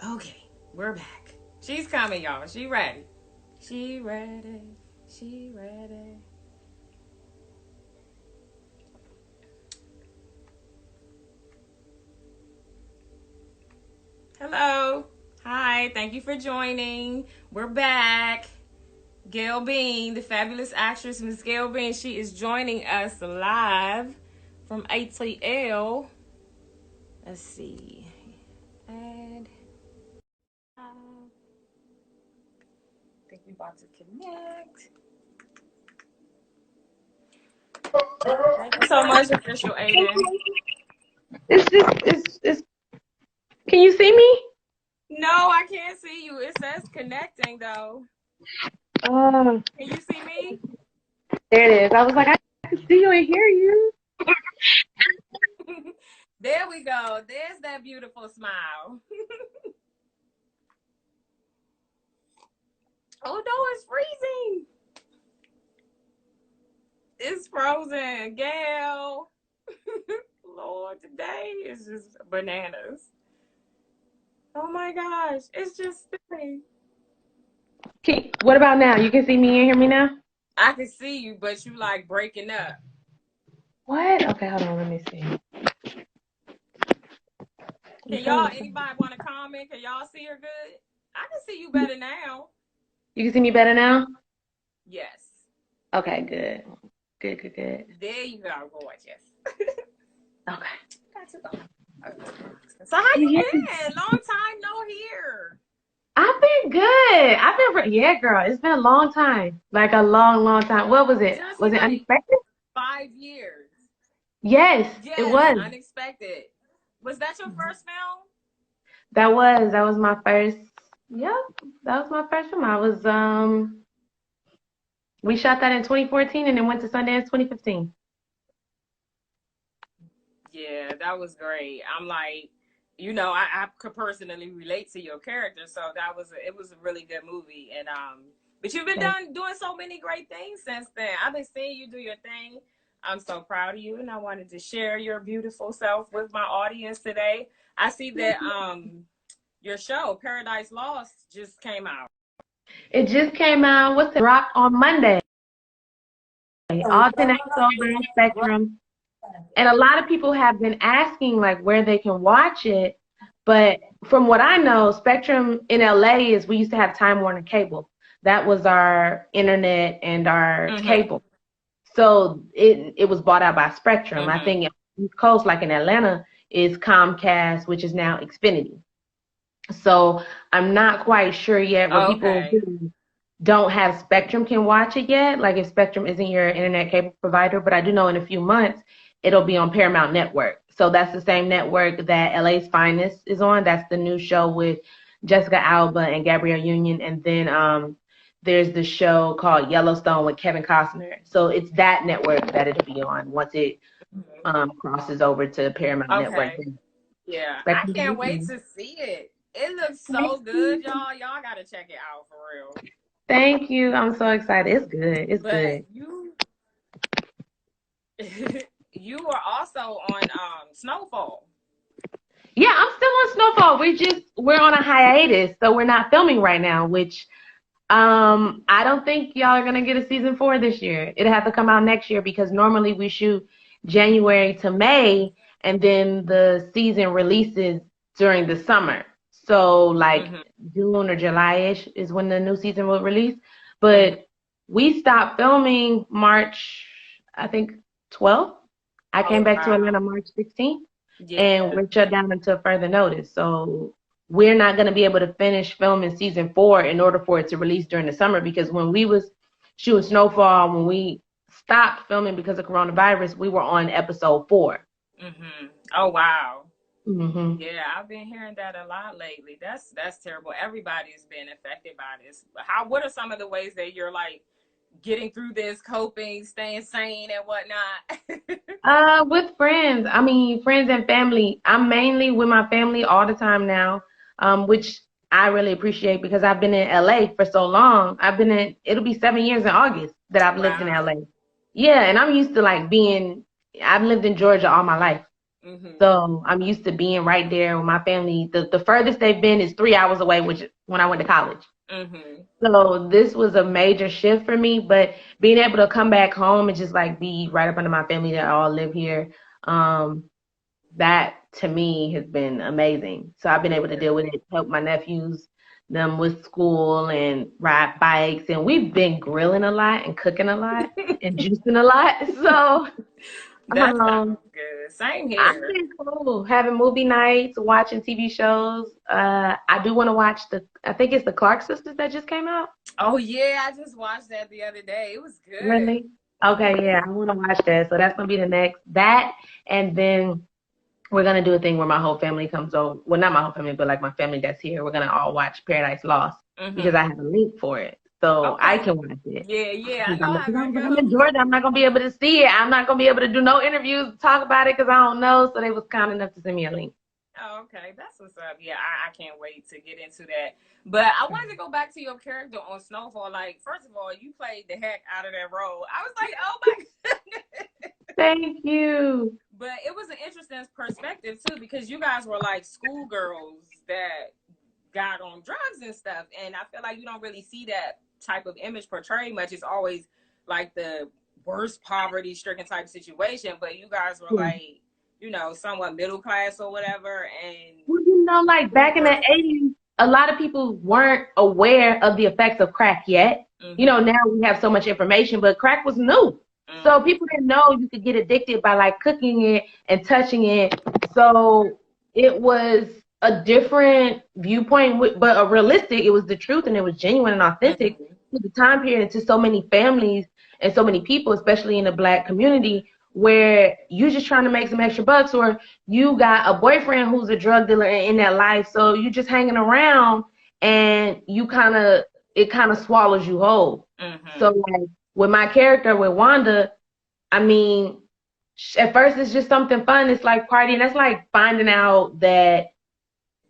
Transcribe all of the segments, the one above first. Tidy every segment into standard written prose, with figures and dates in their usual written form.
Okay, we're back. She's coming, y'all. She ready. She ready. She ready. Hello. Hi. Thank you for joining. We're back. Gail Bean, the fabulous actress, Miss Gail Bean, she is joining us live from ATL. Let's see. Add. I think we about to connect. Thank you so much, official Aiden. It's can you see me? No, I can't see you. It says connecting though. Oh, Can you see me? there it is. I was like, I can see you and hear you. There we go. There's that beautiful smile. Oh no, it's freezing. It's frozen. Gail. Lord, today is just bananas. Oh my gosh. It's just spinning. What about now? You can see me and hear me now? I can see you, but you like breaking up. What? Okay, hold on. Let me see. Can y'all, anybody want to comment? Can y'all see her good? I can see you better now. You can see me better now? Yes. Okay, good. Good. There you go, gorgeous. Okay. So how you been? Long time no hear. I've been good. Yeah, girl. It's been a long time. Like a long time. What was it? Was it unexpected? 5 years. Yes, it was. Unexpected. Was that your first film? That was my first. Yep, that was my first film. We shot that in 2014 and then went to Sundance 2015. Yeah, that was great. I'm like, I could personally relate to your character, so it was a really good movie. And but you've been doing so many great things since then. I've been seeing you do your thing. I'm so proud of you, and I wanted to share your beautiful self with my audience today. I see that your show Paradise Lost just came out. It just came out. What's it? Drop on Monday. All 10 episodes are on Spectrum. And a lot of people have been asking like where they can watch it. But from what I know, Spectrum in LA is we used to have Time Warner Cable. That was our internet and our cable. So it was bought out by Spectrum. I think East Coast, like in Atlanta, is Comcast, which is now Xfinity. So I'm not quite sure yet what people who don't have Spectrum can watch it yet. Like if Spectrum isn't your internet cable provider, but I do know in a few months it'll be on Paramount Network. So that's the same network that LA's Finest is on. That's the new show with Jessica Alba and Gabrielle Union. And then there's the show called Yellowstone with Kevin Costner. So it's that network that it'll be on once it crosses over to Paramount Network. Yeah, I can't wait to see it. It looks so good, y'all. Y'all gotta check it out for real. Thank you. I'm so excited. It's good. It's good. You are also on Snowfall. Yeah, I'm still on Snowfall. We're on a hiatus, so we're not filming right now, which I don't think y'all are gonna get a season 4 this year. It'll have to come out next year because normally we shoot January to May and then the season releases during the summer. So like June or July-ish is when the new season will release. But we stopped filming March, I think 12th. I came back to Atlanta March 16th. And we're shut down until further notice. So we're not going to be able to finish filming season 4 in order for it to release during the summer, because when we was shooting Snowfall, when we stopped filming because of coronavirus, we were on episode 4. Oh, wow. Yeah, I've been hearing that a lot lately. That's terrible. Everybody's been affected by this. What are some of the ways that you're like getting through this, coping, staying sane and whatnot? With friends. I mean, friends and family. I'm mainly with my family all the time now, which I really appreciate because I've been in LA for so long. It'll be 7 years in August that I've lived in LA. Yeah, and I'm used to I've lived in Georgia all my life. So I'm used to being right there with my family. The furthest they've been is 3 hours away, which when I went to college. So this was a major shift for me, but being able to come back home and just like be right up under my family that all live here, that to me has been amazing. So I've been able to deal with it, help my nephews, them with school and ride bikes. And we've been grilling a lot and cooking a lot and juicing a lot. So That sounds good. Same I've here. been cool having movie nights, watching TV shows. I do want to watch I think it's the Clark Sisters that just came out. Oh yeah, I just watched that the other day. It was good. Really? Okay, yeah, I want to watch that. So that's gonna be the next that, and then we're gonna do a thing where my whole family comes over. Well, not my whole family, but like my family that's here. We're gonna all watch Paradise Lost because I have a link for it, so I can watch it. Yeah. I Because know how that I'm in goes. Georgia, I'm not gonna be able to see it. I'm not gonna be able to do no interviews, talk about it because I don't know. So they was kind enough to send me a link. Oh, okay, that's what's up. Yeah, I can't wait to get into that. But I wanted to go back to your character on Snowfall. Like, first of all, you played the heck out of that role. I was like, oh my goodness. Thank you. But it was an interesting perspective too, because you guys were like schoolgirls that got on drugs and stuff. And I feel like you don't really see that type of image portrayed much. It's always like the worst poverty stricken type situation. But you guys were like, you know, somewhat middle class or whatever. And well, you know, like back in the 80s, a lot of people weren't aware of the effects of crack yet. You know, now we have so much information, but crack was new. So people didn't know you could get addicted by like cooking it and touching it. So it was a different viewpoint, but a realistic. It was the truth and it was genuine and authentic to the time period and to so many families and so many people, especially in the Black community, where you're just trying to make some extra bucks, or you got a boyfriend who's a drug dealer in that life, so you just hanging around and it kind of swallows you whole. So like with my character with Wanda, I mean, at first it's just something fun. It's like partying. That's like finding out that,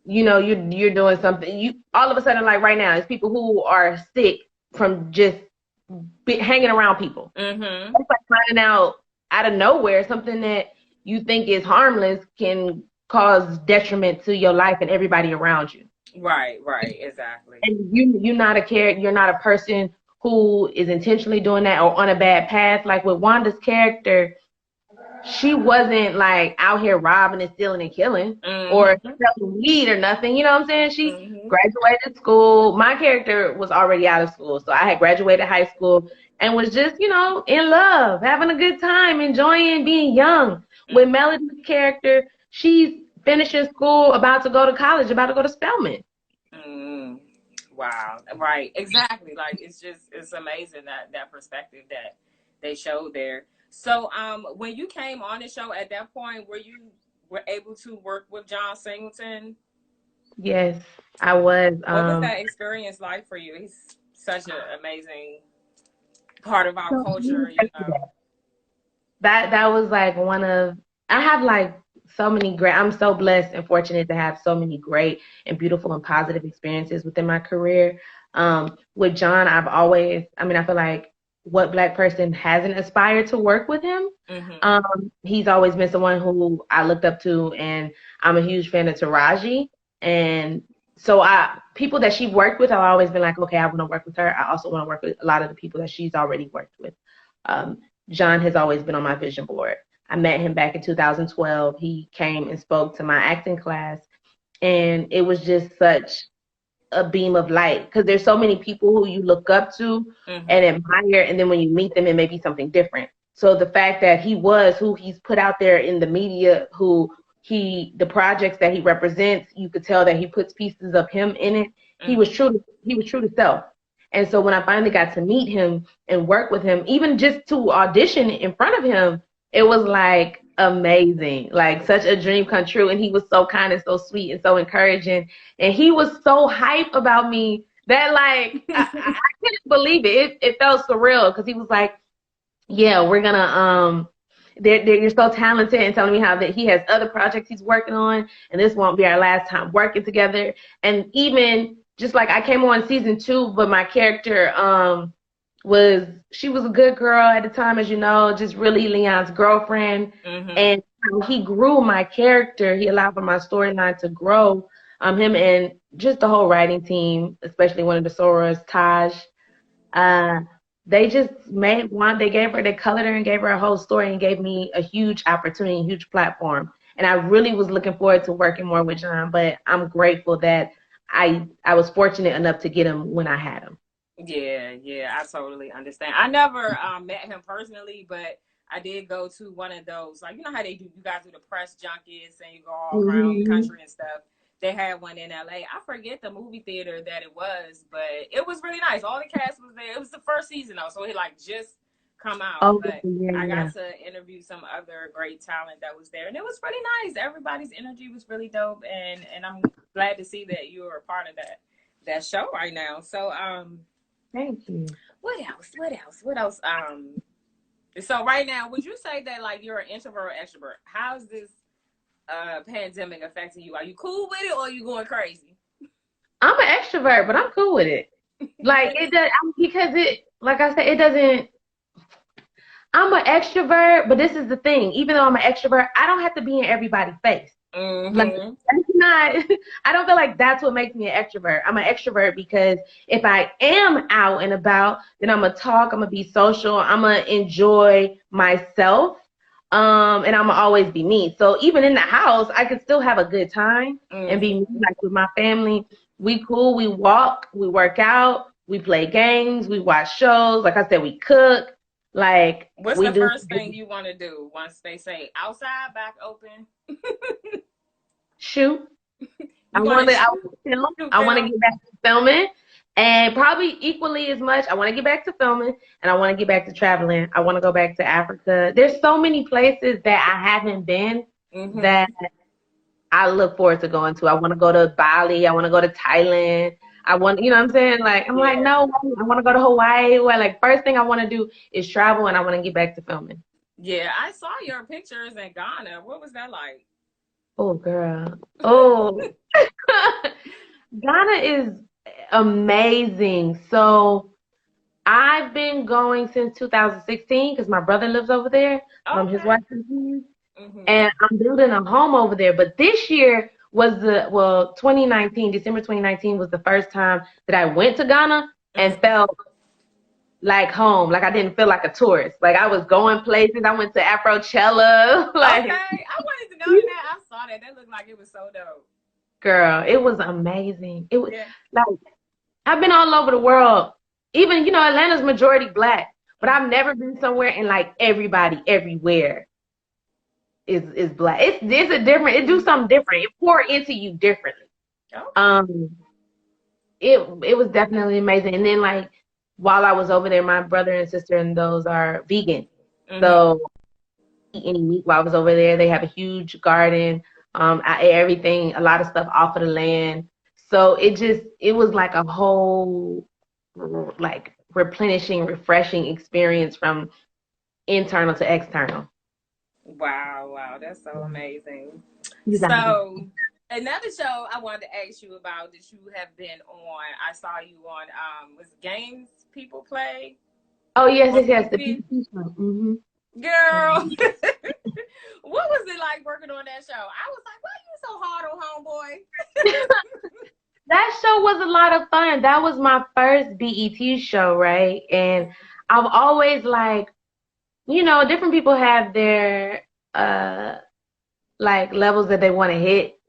you know, you're doing something. You all of a sudden, like right now, it's people who are sick from just hanging around people. It's like finding out of nowhere something that you think is harmless can cause detriment to your life and everybody around you. Right, exactly. And you're not you're not a person who is intentionally doing that or on a bad path. Like with Wanda's character, she wasn't like out here robbing and stealing and killing or selling weed or nothing. You know what I'm saying? She graduated school. My character was already out of school. So I had graduated high school and was just, you know, in love, having a good time, enjoying being young. With Melody's character, she's finishing school, about to go to college, about to go to Spelman. Wow. Right. Exactly. Like it's amazing that perspective that they showed there. So when you came on the show at that point, were able to work with John Singleton? Yes, I was. What was that experience like for you? He's such an amazing part of our culture, you know. That was like I have like so many great, I'm so blessed and fortunate to have so many great and beautiful and positive experiences within my career. With John, I feel like what Black person hasn't aspired to work with him? He's always been someone who I looked up to, and I'm a huge fan of Taraji. And so people that she worked with, I've always been like, okay, I want to work with her. I also want to work with a lot of the people that she's already worked with. John has always been on my vision board. I met him back in 2012. He came and spoke to my acting class, and it was just such a beam of light because there's so many people who you look up to and admire, and then when you meet them, it may be something different. So the fact that he was who he's put out there in the media, the projects that he represents, you could tell that he puts pieces of him in it. He was true to self. And so when I finally got to meet him and work with him, even just to audition in front of him, it was like amazing, like such a dream come true. And he was so kind and so sweet and so encouraging. And he was so hype about me that like, I couldn't believe it. It felt surreal because he was like, yeah, we're gonna, you're so talented, and telling me how that he has other projects he's working on, and this won't be our last time working together. And even just like I came on season 2, but my character she was a good girl at the time, as you know, just really Leon's girlfriend. And he grew my character. He allowed for my storyline to grow. Him and just the whole writing team, especially one of the sorors, Taj. Uh, they just made one. They gave her, they colored her and gave her a whole story and gave me a huge opportunity, a huge platform. And I really was looking forward to working more with John. But I'm grateful that I was fortunate enough to get him when I had him. Yeah, yeah, I totally understand. I never met him personally, but I did go to one of those, like, you know how they do, you guys do the press junkets and you go all around the Mm-hmm. country and stuff. They had one in LA. I forget the movie theater that it was, but it was really nice. All the cast was there. It was the first season though, so it like just come out. Oh, But yeah, I yeah. got to interview some other great talent that was there, and it was really nice. Everybody's energy was really dope, and I'm glad to see that you are a part of that show right now. So Thank you. what else? What else? What else? So right now, would you say that like you're an introvert or extrovert? How's this pandemic affecting you? Are you cool with it or are you going crazy? I'm an extrovert, but I'm cool with it. Like it does because it, like I said, it doesn't. I'm an extrovert, but this is the thing. Even though I'm an extrovert, I don't have to be in everybody's face. Like Mm-hmm. that's not. I don't feel like that's what makes me an extrovert. I'm an extrovert because if I am out and about, then I'm gonna talk. I'm gonna be social. I'm gonna enjoy myself. And I'm gonna always be me. So even in the house, I can still have a good time and be me, Mm-hmm. like with my family. We cool. We walk. We work out. We play games. We watch shows. Like I said, we cook. Like What's we the do. first thing you want to do once they say outside, back open? Shoot. I You want want to to. I shoot, want to film. shoot I want to film? get back to filming, and probably equally as much. I want to get back to filming, and I want to get back to traveling. I want to go back to Africa. There's so many places that I haven't been Mm-hmm. that I look forward to going to. I want to go to Bali. I want to go to Thailand. I want, you know what I'm saying? Like, I'm like, Yeah. no, I want to go to Hawaii. Where like first thing I want to do is travel, and I want to get back to filming. Yeah, I saw your pictures in Ghana. What was that like? Oh, girl. Oh, Ghana is amazing. So I've been going since 2016 because my brother lives over there. His Okay. wife is here, Mm-hmm. and I'm building a home over there. But this year was 2019, December 2019 was the first time that I went to Ghana and Mm-hmm. felt like home. Like I didn't feel like a tourist. Like I was going places. I went to Afrochella. Okay, Like, I wanted to go to that. I saw that. That looked like it was so dope. girl, it was amazing. It was Yeah. like I've been all over the world. Even, Atlanta's majority black, but I've never been somewhere and like everybody everywhere is black. It's a different. It do something different. It pour into you differently. Okay. Um, it was definitely amazing. And then like while I was over there, my brother and sister and those are vegan, Mm-hmm. so I didn't eat any meat while I was over there. They have a huge garden. I ate everything, a lot of stuff off of the land. So it was like a whole like replenishing, refreshing experience from internal to external. Wow, wow, that's so amazing. You gotta go. So, another show I wanted to ask you about that you have been on. I saw you on was Games People Play Oh yes, on yes, yes. The BT. PT show. Hmm. Girl, what was it like working on that show? I was like, why you so hard on homeboy? That show was a lot of fun. That was my first BET show, right? And I've always like, different people have their uh like levels that they want to hit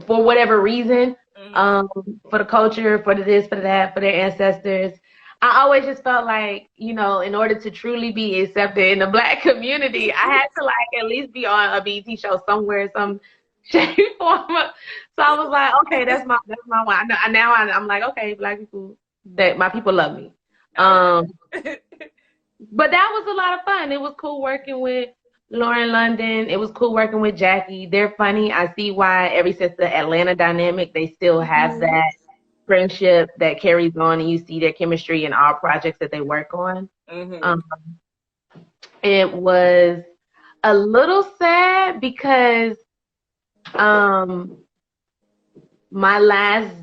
for whatever reason, Mm-hmm. um, for the culture, for the this, for that, for their ancestors. I always just felt like, in order to truly be accepted in the black community, I had to like at least be on a BET show somewhere, some shape, form. So I was like, okay, that's my one. I'm like, okay, black people, that my people love me. Um, Okay. but that was a lot of fun. It was cool working with Lauren London. It was cool working with Jackie. They're funny. I see why ever since the Atlanta dynamic, they still have Mm-hmm. that friendship that carries on, and you see their chemistry in all projects that they work on. Mm-hmm. Um, it was a little sad because um, my last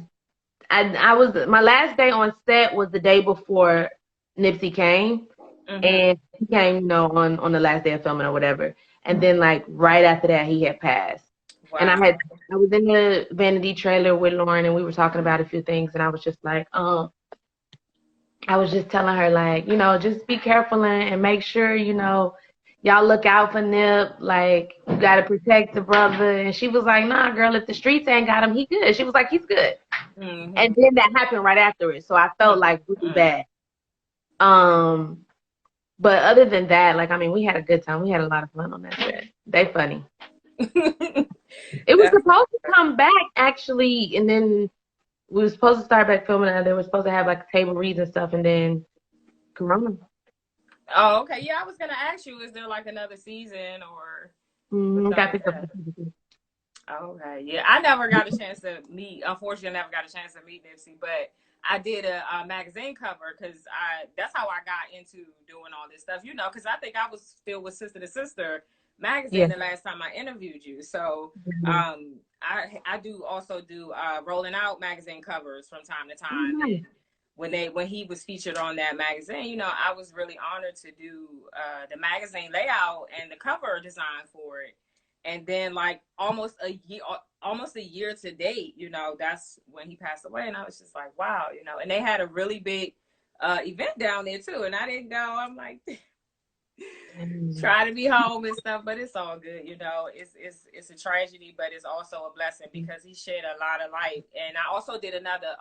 my last day on set was the day before Nipsey came. Mm-hmm. And he came, on the last day of filming or whatever. And then like right after that, he had passed. And Wow. I was in the vanity trailer with Lauren, and we were talking about a few things, and I was just like, I was just telling her, like, just be careful and make sure, y'all look out for Nip. Like, you got to protect the brother. And she was like, nah, girl, if the streets ain't got him, he good. She was like, he's good. Mm-hmm. And then that happened right after it. So I felt like really bad. But other than that, like, I mean, we had a good time. We had a lot of fun on that set. They funny. It was That's supposed to come back, actually, and then we were supposed to start back filming it. They were supposed to have, like, table reads and stuff, and then Corona. Oh, okay. Yeah, I was gonna ask you, is there like another season or what's up Got with picked up. that? Okay, yeah, I never got a chance to meet. Unfortunately, I never got a chance to meet Nipsey, but I did a magazine cover because that's how I got into doing all this stuff. Because I think I was still with Sister to Sister magazine Yeah. the last time I interviewed you. So Mhm. I do also do rolling out magazine covers from time to Oh, time. nice. And when he was featured on that magazine, I was really honored to do the magazine layout and the cover design for it. And then like almost a year to date, that's when he passed away. And I was just like, wow, and they had a really big event down there too. And I didn't go. I'm like, try to be home and stuff, but it's all good. It's a tragedy, but it's also a blessing because he shed a lot of light. And I also did another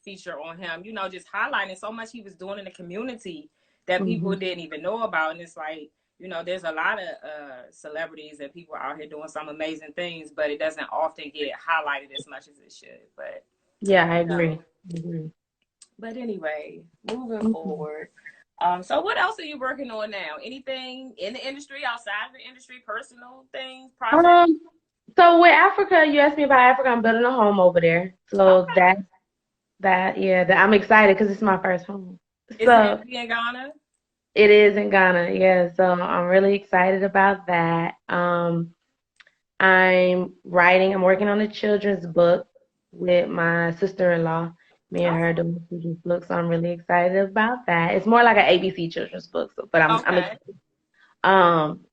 feature on him, just highlighting so much he was doing in the community that people didn't even know about. And it's like, there's a lot of celebrities and people out here doing some amazing things, but it doesn't often get highlighted as much as it should. But Yeah, I agree. but anyway, moving Mhm. forward. So what else are you working on now? Anything in the industry, outside of the industry, personal things, projects? Um, so with Africa, you asked me about Africa. I'm building a home over there. So Okay. I'm excited because it's my first home. Is it So in Ghana? it is in Ghana. Yeah. So I'm really excited about that. I'm working on a children's book with my sister-in-law. Me and her doing a children's book, so I'm really excited about that. It's more like an ABC children's book, so, but I'm Okay. excited. Um,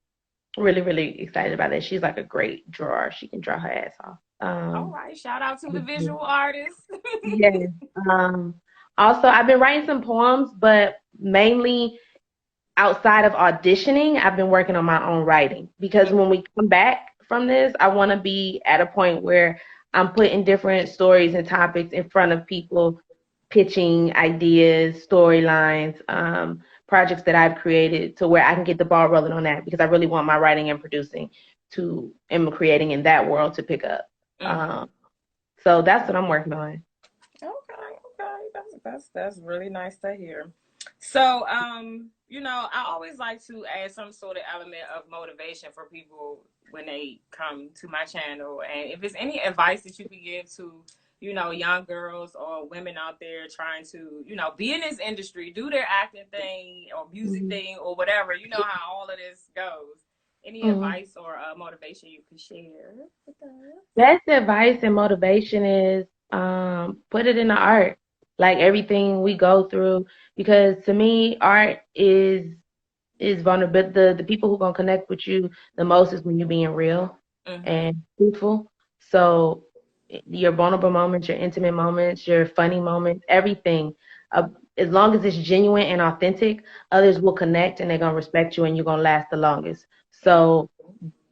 really, really excited about that. She's like a great drawer. She can draw her ass off. All right. Shout out to the visual artists. Yes. Um, Also, I've been writing some poems, but mainly outside of auditioning, I've been working on my own writing because when we come back from this, I want to be at a point where I'm putting different stories and topics in front of people, pitching ideas, storylines, projects that I've created to where I can get the ball rolling on that because I really want my writing and producing and creating in that world to pick up. Mm-hmm. So that's what I'm working on. Okay. That's really nice to hear. So, I always like to add some sort of element of motivation for people when they come to my channel. And if there's any advice that you could give to, young girls or women out there trying to, be in this industry, do their acting thing or music Mhm. thing or whatever, you know how all of this goes. Any Mhm. advice or motivation you could share with us? Best advice and motivation is put it in the art, like everything we go through. Because to me, art is vulnerable. The people who gonna connect with you the most is when you're being real Mm-hmm. and truthful. So your vulnerable moments, your intimate moments, your funny moments, everything. Uh, as long as it's genuine and authentic, others will connect and they're gonna respect you and you're gonna last the longest. So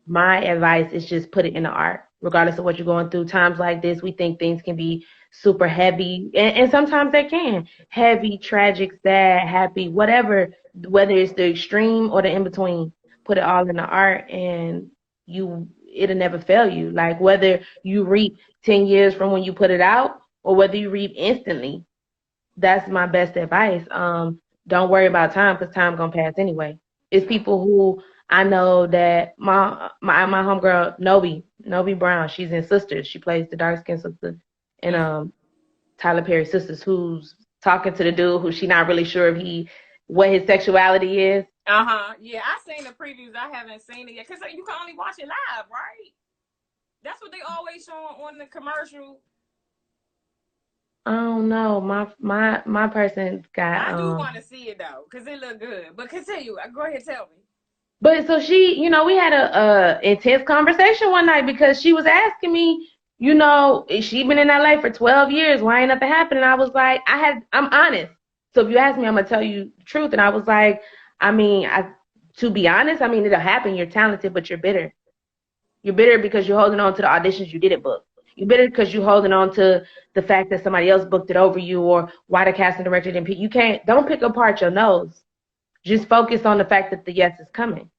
my advice is just put it in the art, regardless of what you're going through. Times like this, we think things can be super heavy, and sometimes they can. Heavy, tragic, sad, happy, whatever, whether it's the extreme or the in between, put it all in the art and it'll never fail you. Like whether you reap 10 years from when you put it out or whether you reap instantly, that's my best advice. Don't worry about time because time gonna pass anyway. It's people who I know that my homegirl Novi Brown, she's in Sisters. She plays the dark skinned sister in Tyler Perry Sisters, who's talking to the dude who she not really sure if what his sexuality is. Uh-huh. Yeah, I seen the previews. I haven't seen it yet. Because you can only watch it live, right? That's what they always show on the commercial. I don't know. My person got I do want to see it though, because it look good. But continue. Go ahead, tell me. But so she, you know, we had a intense conversation one night because she was asking me, you know, she been in LA for 12 years. Why ain't nothing happened? And I was like, I'm honest. So if you ask me, I'm gonna tell you the truth. And I was like, I mean, to be honest, I mean, it'll happen. You're talented, but you're bitter. You're bitter because you're holding on to the auditions you didn't book. You're bitter because you're holding on to the fact that somebody else booked it over you, or why the casting director didn't pick. You can't. Don't pick apart your nose. Just focus on the fact that the yes is coming.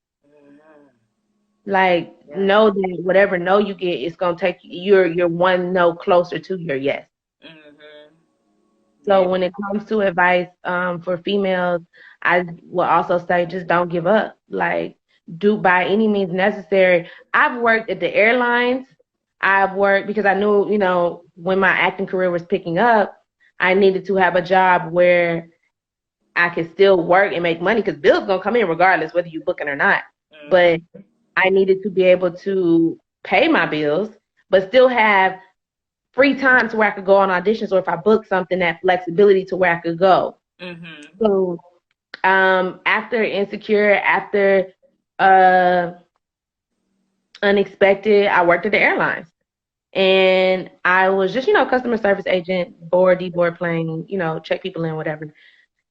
Like, Yeah. know that whatever no you get, it's gonna take you're one no closer to your yes. Mm-hmm. Yeah. So when it comes to advice for females, I will also say just don't give up. Like, do by any means necessary. I've worked at the airlines. I've worked because I knew, you know, when my acting career was picking up, I needed to have a job where I could still work and make money because bills gonna come in regardless whether you booking or not. Mm-hmm. But I needed to be able to pay my bills, but still have free time to where I could go on auditions, or if I booked something, that flexibility to where I could go. Mm-hmm. So after Insecure, after uh, Unexpected, I worked at the airlines. And I was just, you know, customer service agent, board, deboard plane, you know, check people in, whatever.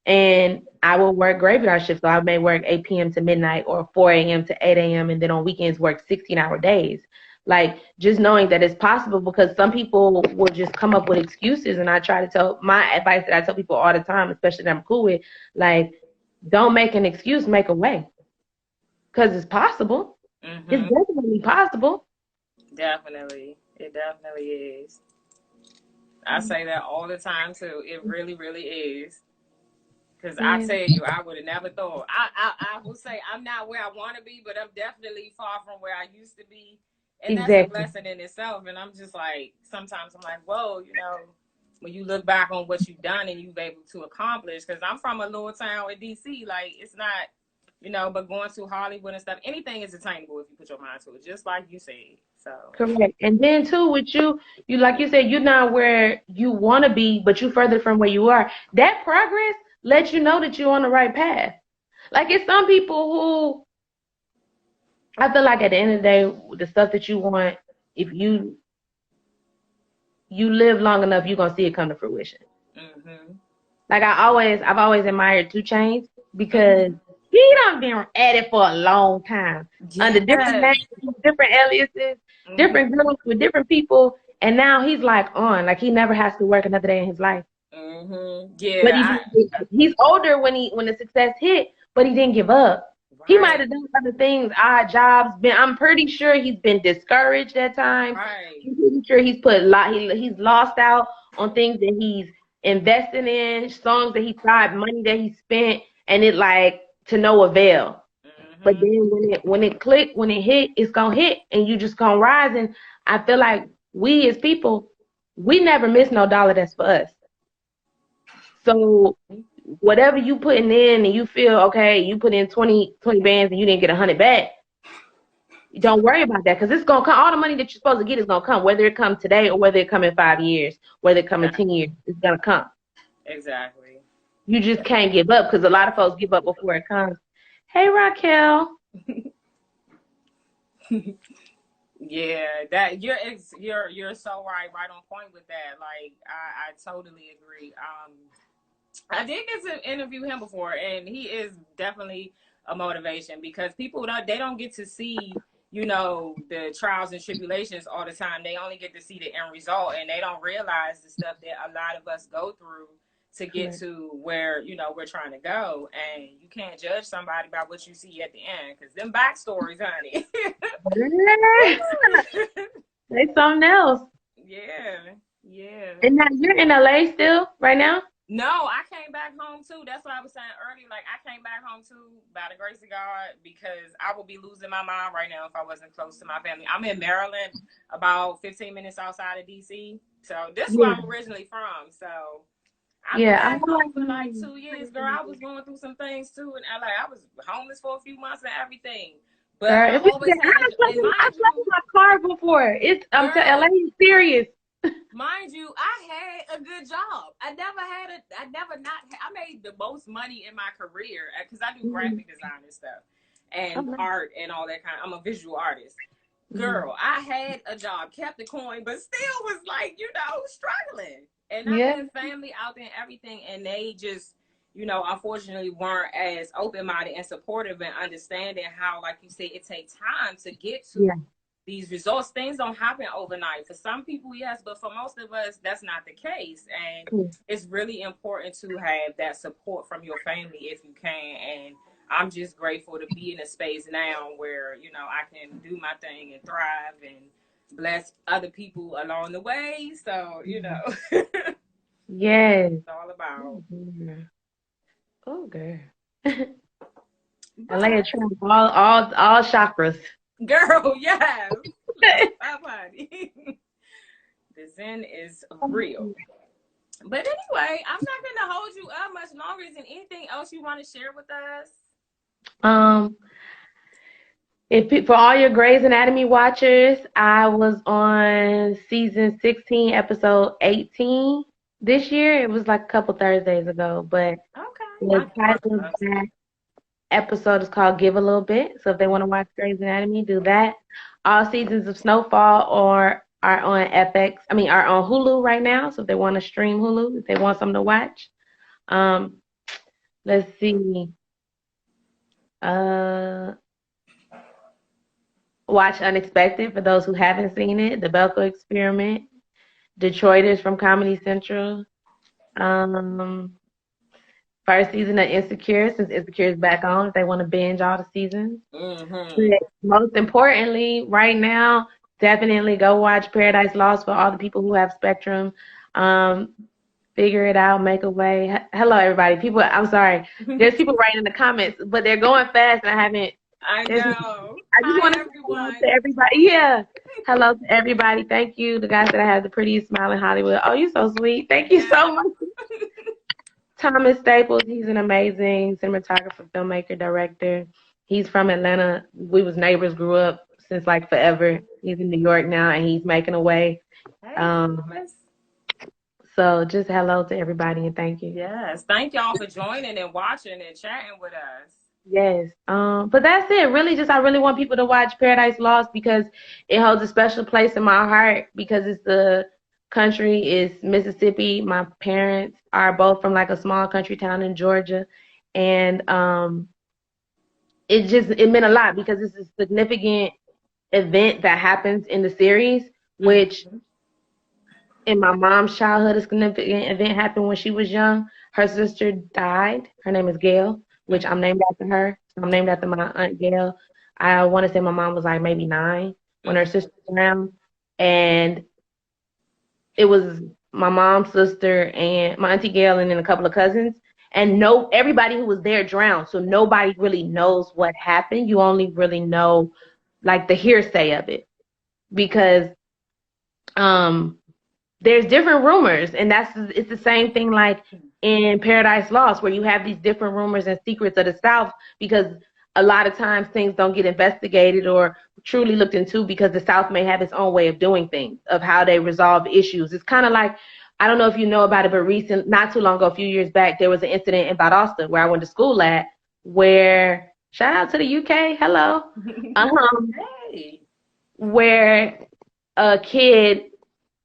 And I would work graveyard shifts. So I may work 8 p.m. to midnight or 4 a.m. to 8 a.m. and then on weekends work 16-hour days. Like, just knowing that it's possible, because some people will just come up with excuses. And I try to tell my advice that I tell people all the time, especially that I'm cool with, like, don't make an excuse, make a way. Because it's possible. It's Mm-hmm. definitely possible. Definitely. It definitely is. I say that all the time too. It really, really is. Because I Yeah, tell you, I would have never thought. I will say I'm not where I want to be, but I'm definitely far from where I used to be. And that's a exactly. blessing in itself. And I'm just like, sometimes I'm like, whoa, you know, when you look back on what you've done and you've been able to accomplish. Because I'm from a little town in DC. Like, it's not, you know, but going to Hollywood and stuff, anything is attainable if you put your mind to it, just like you said. So, Correct. And then too, with you like you said, you're not where you want to be, but you further from where you are. That progress lets you know that you're on the right path. Like, it's some people who I feel like at the end of the day, the stuff that you want, if you live long enough, you're gonna see it come to fruition. mm-hmm. Like, I've always admired Two Chainz because Mm-hmm. he done been at it for a long time under different Yes. names, different aliases, Mm-hmm. different groups with different people, and now he's like he never has to work another day in his life. Mm-hmm. But Yeah. he's older when the success hit, but he didn't give up. He might Right. have done other things, odd jobs. I'm pretty sure he's been discouraged at times. Right. I'm pretty sure he's lost out on things that he's investing in, songs that he tried, money that he spent, and it like to no avail. But Mm-hmm. then when it clicked, when it hit, it's gonna hit, and you just gonna rise. And I feel like we as people, we never miss no dollar that's for us. So whatever you putting in and you feel okay, you put in 20 bands and you didn't get 100 back, don't worry about that, because it's gonna come. All the money that you're supposed to get is gonna come, whether it come today or whether it come in 5 years, whether it come in 10 years, it's gonna come. Exactly. You just can't give up, because a lot of folks give up before it comes. Hey, Raquel. Yeah, that you're so right on point with that. Like I totally agree. I did get to interview him before, and he is definitely a motivation because people don't get to see, you know, the trials and tribulations all the time. They only get to see the end result, and they don't realize the stuff that a lot of us go through to get Correct. to where, you know, we're trying to go. And you can't judge somebody by what you see at the end, because them backstories, honey. It's something else. Yeah, yeah. And now you're in LA still right now? No, I came back home too. That's what I was saying earlier. Like, I came back home too by the grace of God, because I would be losing my mind right now if I wasn't close to my family. I'm in Maryland, about 15 minutes outside of DC. So this is where Yeah. I'm originally from. So I've been Yeah. back home for like 2 years, girl. I was going through some things too in LA. I was homeless for a few months and everything. But Girl, I if it's always had a, and I mind slept in you, my car before. LA girl, is serious. mind you, I had a good job. I never not, I made the most money in my career because I do graphic design and stuff. and Okay. art and all that kind. I'm a visual artist. Girl, I had a job, kept the coin, but still was like, struggling. And I Yeah. had family out there and everything, and they just, unfortunately weren't as open-minded and supportive and understanding how, like you said, it takes time to get to these results. Things don't happen overnight. For some people, yes, but for most of us, that's not the case. And it's really important to have that support from your family if you can. And I'm just grateful to be in a space now where, I can do my thing and thrive and bless other people along the way. So, it's Yes. all about. Oh, girl. But, LA attracts all chakras. girl, yes. Like, stop, honey. The Zen is real. But anyway, I'm not going to hold you up much longer. Is there anything else you want to share with us? For all your Grey's Anatomy watchers, I was on season 16, episode 18 this year. It was like a couple Thursdays ago, but the title of that episode is called Give a Little Bit. So if they want to watch Grey's Anatomy, do that. All seasons of Snowfall are on are on Hulu right now. So if they want to stream Hulu, if they want something to watch. Let's see. Watch Unexpected for those who haven't seen it. The Belko Experiment. Detroiters from Comedy Central. First season of Insecure, since Insecure is back on, if they want to binge all the seasons. But most importantly, right now, definitely go watch Paradise Lost for all the people who have Spectrum. Figure it out, make a way. Hello, everybody. People, I'm sorry. There's people writing in the comments, but they're going fast, and I haven't. I know. I just want to say hello to everybody. Yeah. Hello to everybody. Thank you. The guys that I have the prettiest smile in Hollywood. Oh, you're so sweet. Thank you so much. Thomas Staples, he's an amazing cinematographer, filmmaker, director. He's from Atlanta. We was neighbors, grew up since like forever. He's in New York now, and he's making a way. So just hello to everybody, and thank you. Yes. Thank y'all for joining and watching and chatting with us. Yes. But that's it. Really, I really want people to watch Paradise Lost because it holds a special place in my heart because it's the country is Mississippi. My parents are both from like a small country town in Georgia. And it meant a lot because it's a significant event that happens in the series, which in my mom's childhood, a significant event happened when she was young. Her sister died. Her name is Gail, which I'm named after her. So I'm named after my Aunt Gail. I want to say my mom was like maybe 9 when her sister was around. And it was my mom's sister and my Auntie Gail and then a couple of cousins. And everybody who was there drowned. So nobody really knows what happened. You only really know like the hearsay of it. Because there's different rumors, and it's the same thing like in Paradise Lost, where you have these different rumors and secrets of the South, because a lot of times things don't get investigated or truly looked into because the South may have its own way of doing things, of how they resolve issues. It's kind of like, I don't know if you know about it, but not too long ago, a few years back, there was an incident in Valdosta where I went to school at, where, shout out to the UK, hello, where a kid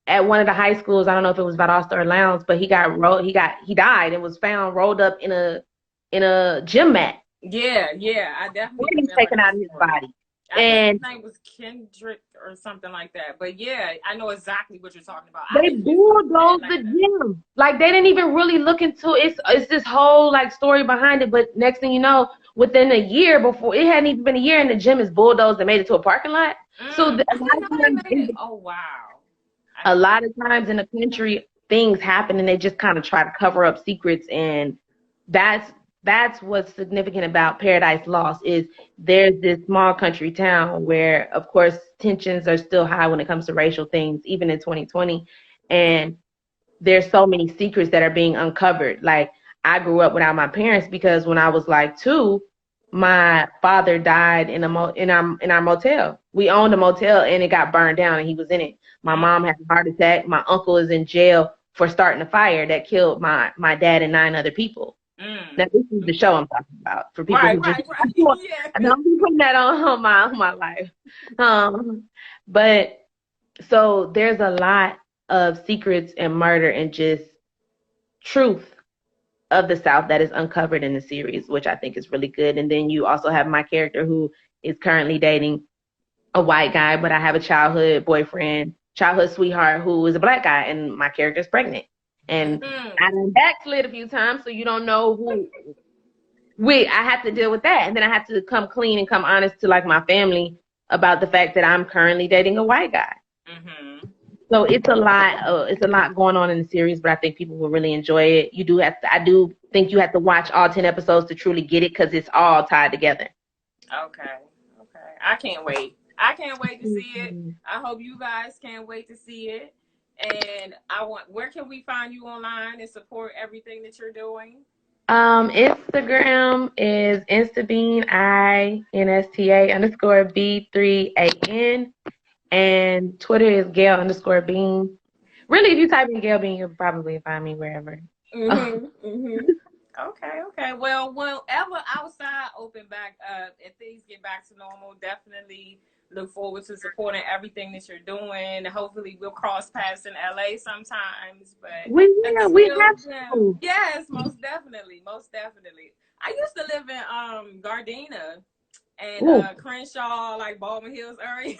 at one of the high schools, I don't know if it was Valdosta or Lowndes, but he died and was found rolled up in a gym mat. Yeah, I definitely. He was taken out of his body. And his name was Kendrick or something like that. But yeah, I know exactly what you're talking about. They bulldozed the gym. Like they didn't even really look into it. It's this whole like story behind it. But next thing you know, within a year, before it hadn't even been a year, and the gym is bulldozed and made it to a parking lot. So oh wow. A lot of times in the country, things happen and they just kind of try to cover up secrets, and that's what's significant about Paradise Lost is there's this small country town where, of course, tensions are still high when it comes to racial things, even in 2020, and there's so many secrets that are being uncovered. Like I grew up without my parents because when I was like 2, my father died in our motel. We owned a motel and it got burned down and he was in it. My mom had a heart attack. My uncle is in jail for starting a fire that killed my dad and 9 other people. Now, this is the show Okay. I'm talking about for people Right, who just right, right. Yeah. I don't be putting that on my life. But so there's a lot of secrets and murder and just truth of the South that is uncovered in the series, which I think is really good. And then you also have my character who is currently dating a white guy, but I have a childhood boyfriend, childhood sweetheart who is a black guy, and my character's pregnant. And I Mm-hmm. done backslid a few times, so you don't know who I have to deal with that. And then I have to come clean and come honest to like my family about the fact that I'm currently dating a white guy. Mm-hmm. So it's a lot. It's a lot going on in the series, but I think people will really enjoy it. You do have to. I do think you have to watch all 10 episodes to truly get it because it's all tied together. Okay. Okay. I can't wait. I can't wait to see it. Mhm. I hope you guys can't wait to see it. And where can we find you online and support everything that you're doing? Instagram is Instabean INSTA_B3AN, and Twitter is Gail_Bean. Really, if you type in Gail Bean, you'll probably find me wherever. Mm-hmm. Mm-hmm. Okay, okay. Well, whenever outside open back up and things get back to normal, definitely look forward to supporting everything that you're doing. Hopefully, we'll cross paths in LA sometimes. But We will. We until have then, to. yes, most definitely, most definitely. I used to live in Gardena and Ooh, Crenshaw, like Baldwin Hills area.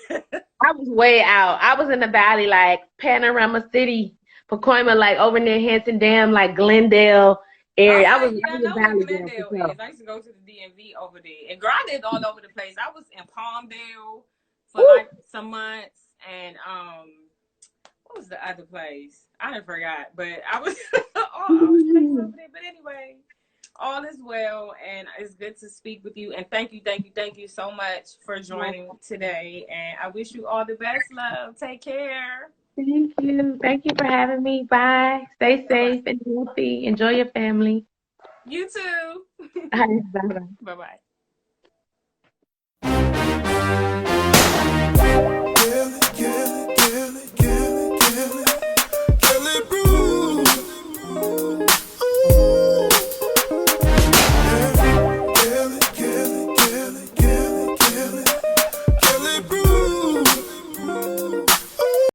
I was way out. I was in the valley, like Panorama City, Pacoima, like over near Hanson Dam, like Glendale area. I Okay, was, yeah, I I was a know where valley girl for Glendale sure. is. I used to go to the DMV over there. And girl, I lived all over the place. I was in Palmdale for Ooh. like some months and what was the other place? I done forgot. But I was all over the place over there. But anyway, all is well and it's good to speak with you. And thank you, thank you, thank you so much for joining today. And I wish you all the best, love. Take care. Thank you. Thank you for having me. Bye. Stay Bye bye. safe and healthy. Enjoy your family. You too. Bye. Bye bye.